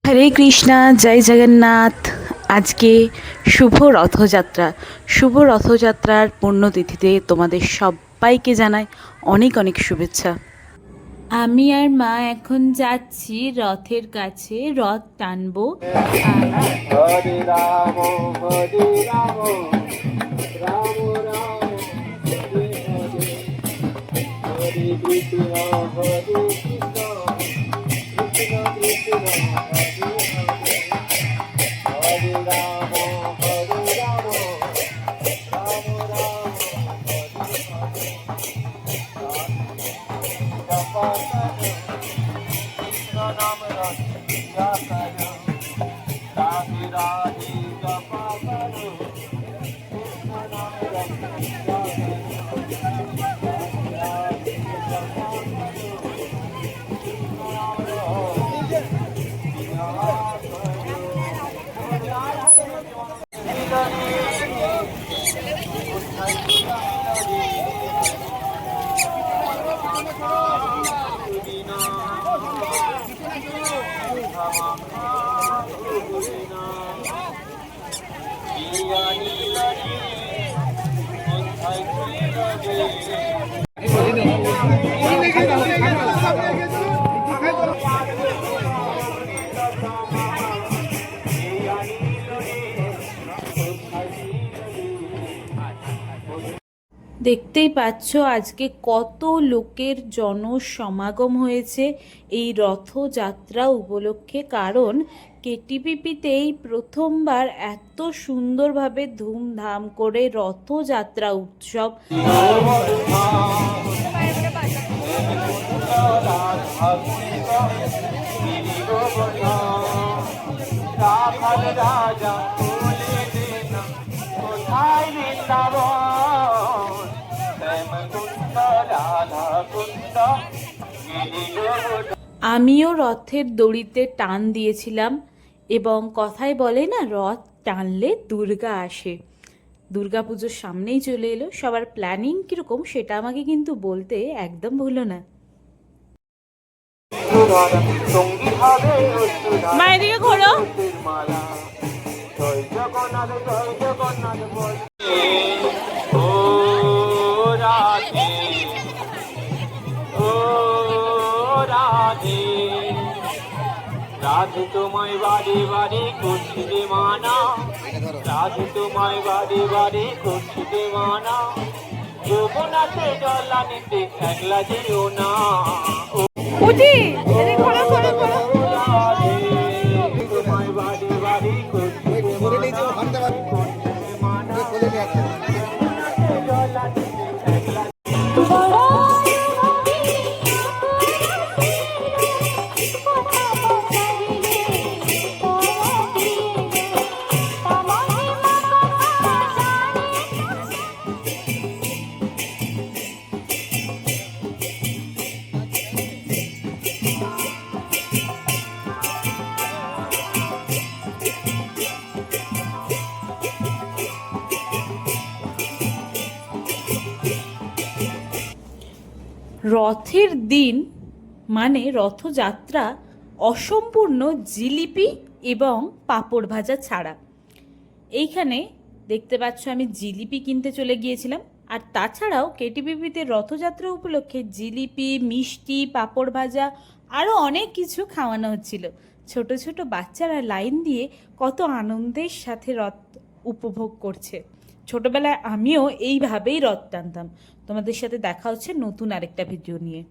হরে কৃষ্ণা, জয় জগন্নাথ। আজকে শুভ রথযাত্রার পুণ্যতিথিতে তোমাদের সবাইকে জানাই অনেক অনেক শুভেচ্ছা। আমি আর মা এখন যাচ্ছি রথের কাছে, রথ টানবো। হরে রাম হরে রাম রাম রাম হরে হরে হরে কৃষ্ণ হরে কৃষ্ণ কৃষ্ণ কৃষ্ণ হরে হরে হরে রাম হরে রাম রাম রাম হরে হরে কৃষ্ণ নাম রাধিকা করো রাধে রাধে জপা করো কৃষ্ণ নাম রাধিকা দেখতেই পাচ্ছ আজকে কত লোকের জনসমাগম হয়েছে এই রথযাত্রা উপলক্ষে। কারণ কেটিপিপিতেই প্রথমবার এত সুন্দরভাবে ধুমধাম করে রথযাত্রা উৎসব। রাজা কোথায় বৃন্দাবন আমিও রথের দড়িতে টান দিয়েছিলাম এবং কথায় বলে না, রথ টানলে দুর্গা আসে। দুর্গা পুজোর সামনেই চলে এলো, সবার প্ল্যানিং কীরকম সেটা আমাকে কিন্তু বলতে একদম ভুলো না। মায়ের দিকে ঘোরো। জয় জগন্নাথ জয় জগন্নাথ ও রাধে ও রাধে রাধে তোমায় বাড়ি বাড়ি করছি রে মানা রাধে তোমায় বাড়ি বাড়ি করছি রে মানা যমুনাতে জল আনিতে একলা যেও না উঠি ঘোরো ঘোরো ঘোরো। তোমায় বাড়ি বাড়ি করছি রে মানা যমুনাতে জল আনিতে একলা রথের দিন মানে রথযাত্রা অসম্পূর্ণ জিলিপি এবং পাঁপড় ভাজা ছাড়া। এইখানে দেখতে পাচ্ছ আমি জিলিপি কিনতে চলে গিয়েছিলাম, আর তাছাড়াও কেটিপিপিতে রথযাত্রা উপলক্ষে জিলিপি, মিষ্টি, পাঁপড় ভাজা আরও অনেক কিছু খাওয়ানো হচ্ছিল। ছোট ছোট বাচ্চারা লাইন দিয়ে কত আনন্দের সাথে রথ উপভোগ করছে। ছোটবেলায় আমিও এইভাবেই রথ টানতাম। তোমাদের সাথে দেখা হচ্ছে নতুন আরেকটা ভিডিও নিয়ে।